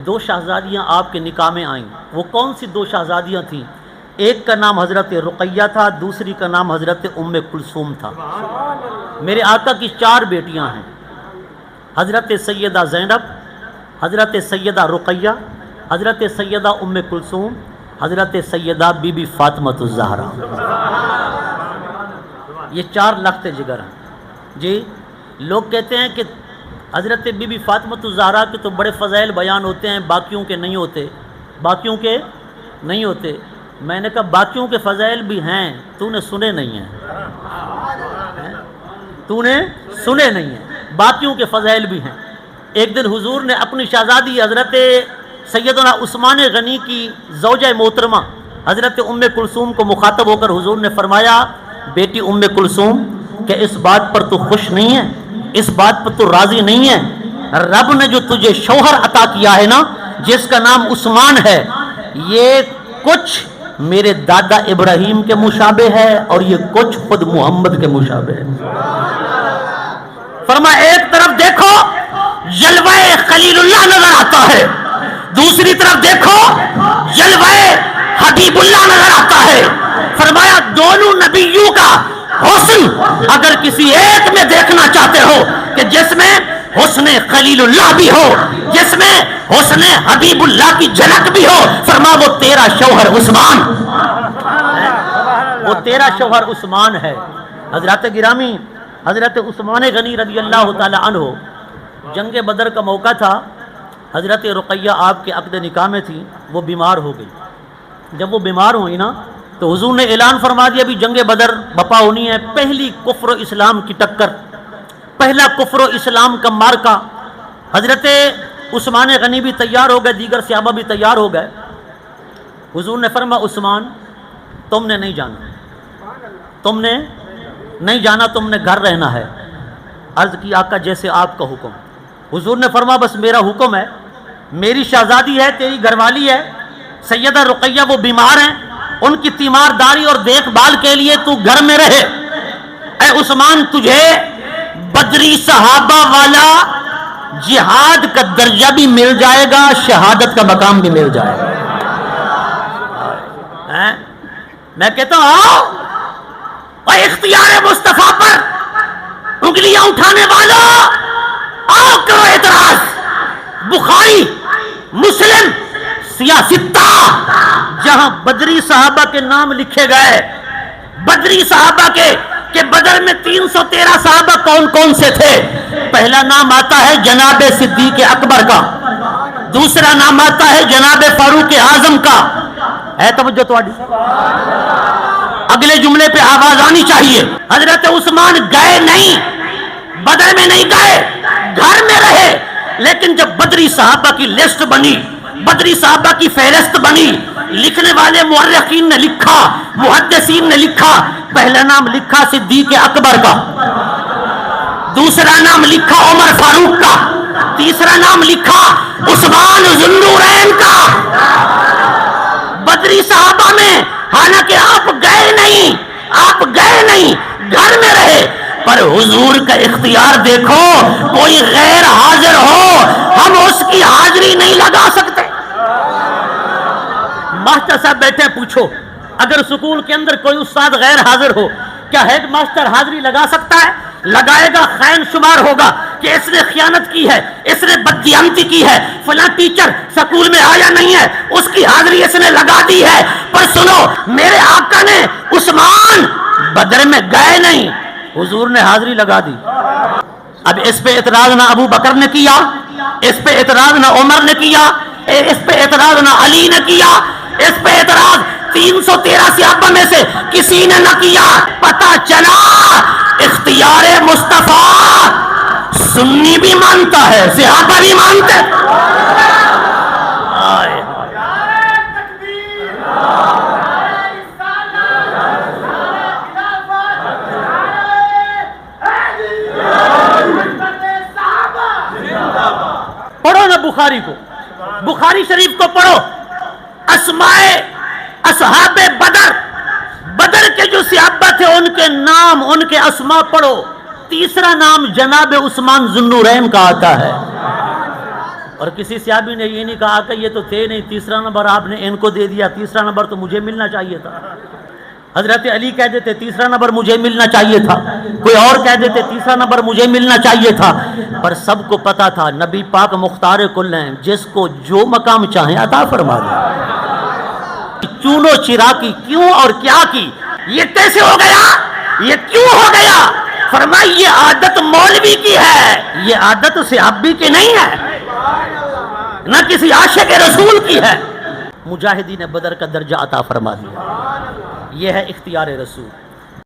دو شہزادیاں آپ کے نکاح میں آئیں، وہ کون سی دو شہزادیاں تھیں؟ ایک کا نام حضرت رقیہ تھا، دوسری کا نام حضرت ام کلثوم تھا۔ میرے آقا کی 4 بیٹیاں ہیں، حضرت سیدہ زینب، حضرت سیدہ رقیہ، حضرت سیدہ ام کلثوم، حضرت سیدہ بی بی فاطمہ الزہرا۔ یہ 4 لخت جگر ہیں۔ جی لوگ کہتے ہیں کہ حضرت بی بی فاطمہ الزہرا کے تو بڑے فضائل بیان ہوتے ہیں، باقیوں کے نہیں ہوتے، باقیوں کے نہیں ہوتے۔ میں نے کہا باقیوں کے فضائل بھی ہیں، تو نے سنے نہیں ہیں، تو نے سنے نہیں ہیں، باقیوں کے فضائل بھی ہیں۔ ایک دن حضور نے اپنی شہزادی حضرت سیدنا عثمان غنی کی زوجہ محترمہ حضرت ام کلثوم کو مخاطب ہو کر حضور نے فرمایا، بیٹی ام کلثوم کہ اس بات پر تو خوش نہیں ہے، اس بات پر تو راضی نہیں ہے؟ رب نے جو تجھے شوہر عطا کیا ہے نا، جس کا نام عثمان ہے، یہ کچھ میرے دادا ابراہیم کے مشابہ ہے اور یہ کچھ خود محمد کے مشابہ ہے۔ فرمایا ایک طرف دیکھو جلوہ خلیل اللہ نظر آتا ہے، دوسری طرف دیکھو جلوہ حبیب اللہ نظر آتا ہے۔ فرمایا دونوں نبیوں کا حسن اگر کسی ایک میں دیکھنا چاہتے ہو کہ جس میں حسن خلیل اللہ بھی ہو، جس میں حسن حبیب اللہ کی جھلک بھی ہو، فرما وہ تیرا شوہر عثمان، وہ تیرا شوہر عثمان ہے۔ حضرات گرامی، حضرت عثمان غنی رضی اللہ تعالی عنہ، جنگ بدر کا موقع تھا، حضرت رقیہ آپ کے عقد نکاح میں تھی، وہ بیمار ہو گئی۔ جب وہ بیمار ہوئی نا تو حضور نے اعلان فرما دیا بھی جنگ بدر بپا ہونی ہے، پہلی کفر و اسلام کی ٹکر، پہلا کفر و اسلام کا مارکا۔ حضرت عثمان غنی بھی تیار ہو گئے، دیگر صحابہ بھی تیار ہو گئے۔ حضور نے فرمایا عثمان تم نے نہیں جانا، تم نے نہیں جانا، تم نے گھر رہنا ہے۔ عرض کی آقا جیسے آپ کا حکم۔ حضور نے فرمایا بس میرا حکم ہے، میری شہزادی ہے، تیری گھر والی ہے سیدہ رقیہ، وہ بیمار ہیں، ان کی تیمارداری اور دیکھ بھال کے لیے تو گھر میں رہے۔ اے عثمان تجھے بدری صحابہ والا جہاد کا درجہ بھی مل جائے گا، شہادت کا مقام بھی مل جائے گا۔ میں کہتا ہوں آؤ اور اختیار مصطفیٰ پر انگلیاں اٹھانے والا آؤ کرو اعتراض۔ بخاری، مسلم، سیاستہ جہاں بدری صحابہ کے نام لکھے گئے، بدری صحابہ کے کہ بدر میں 313 صحابہ کون کون سے تھے؟ پہلا نام آتا ہے جناب صدیق اکبر کا، دوسرا نام آتا ہے جناب فاروق اعظم کا۔ ہے توجہ تواڈی؟ اگلے جملے پہ آواز آنی چاہیے۔ حضرت عثمان گئے نہیں، بدر میں نہیں گئے، گھر میں رہے۔ لیکن جب بدری صحابہ کی لسٹ بنی، بدری صحابہ کی فہرست بنی، لکھنے والے مورخین نے لکھا، محدثین نے لکھا، پہلا نام لکھا صدیق اکبر کا، دوسرا نام لکھا عمر فاروق کا، تیسرا نام لکھا عثمان ذو النورین کا۔ بدری صحابہ میں حالانکہ آپ گئے نہیں، آپ گئے نہیں، گھر میں رہے، پر حضور کا اختیار دیکھو، کوئی غیر حاضر ہو ہم اس کی حاضری نہیں لگا سکتے۔ ماسٹر صاحب بیٹھے پوچھو اگر سکول کے اندر کوئی استاد غیر حاضر ہو کیا ہیڈ ماسٹر حاضری لگا سکتا ہے؟ لگائے گا، خائن شمار ہوگا کہ اس نے خیانت کی ہے، اس نے بددیانتی کی ہے، فلاں ٹیچر سکول میں آیا نہیں ہے، اس کی حاضری اس نے لگا دی ہے۔ پر سنو میرے آقا نے عثمان بدر میں گئے نہیں، حضور نے حاضری لگا دی۔ اب اس پہ اعتراض نہ ابو بکر نے کیا، اس پہ اعتراض نہ عمر نے کیا، اس پہ اعتراض نہ علی نے کیا، اس پہ اعتراض 313 صحابہ میں سے کسی نے نہ کیا۔ پتہ چلا اختیار مصطفیٰ سنی بھی مانتا ہے، صحابہ بھی مانتے ہیں۔ پڑھو نا بخاری کو، بخاری شریف کو پڑھو، اسماء اصحاب بدر، بدر کے جو صحابہ تھے ان کے نام، ان کے اسماء پڑھو۔ تیسرا نام جناب عثمان ذو النورین کا آتا ہے۔ اور کسی صحابی نے یہ نہیں کہا کہ یہ تو تھے نہیں، تیسرا نمبر آپ نے ان کو دے دیا، تیسرا نمبر تو مجھے ملنا چاہیے تھا۔ حضرت علی کہہ دیتے تیسرا نمبر مجھے ملنا چاہیے تھا، کوئی اور کہہ دیتے تیسرا نمبر مجھے ملنا چاہیے تھا، پر سب کو پتا تھا نبی پاک مختار کل ہیں، جس کو جو مقام چاہیں عطا فرما دیں۔ چونو چرا کی کیوں اور کیا کی، یہ کیسے ہو گیا، یہ کیوں ہو گیا؟ فرمائی یہ عادت مولوی کی ہے، یہ عادت صحابی کی نہیں ہے، نہ کسی عاشق رسول کی ہے۔ مجاہدین بدر کا درجہ عطا فرما دیا، یہ ہے اختیار رسول۔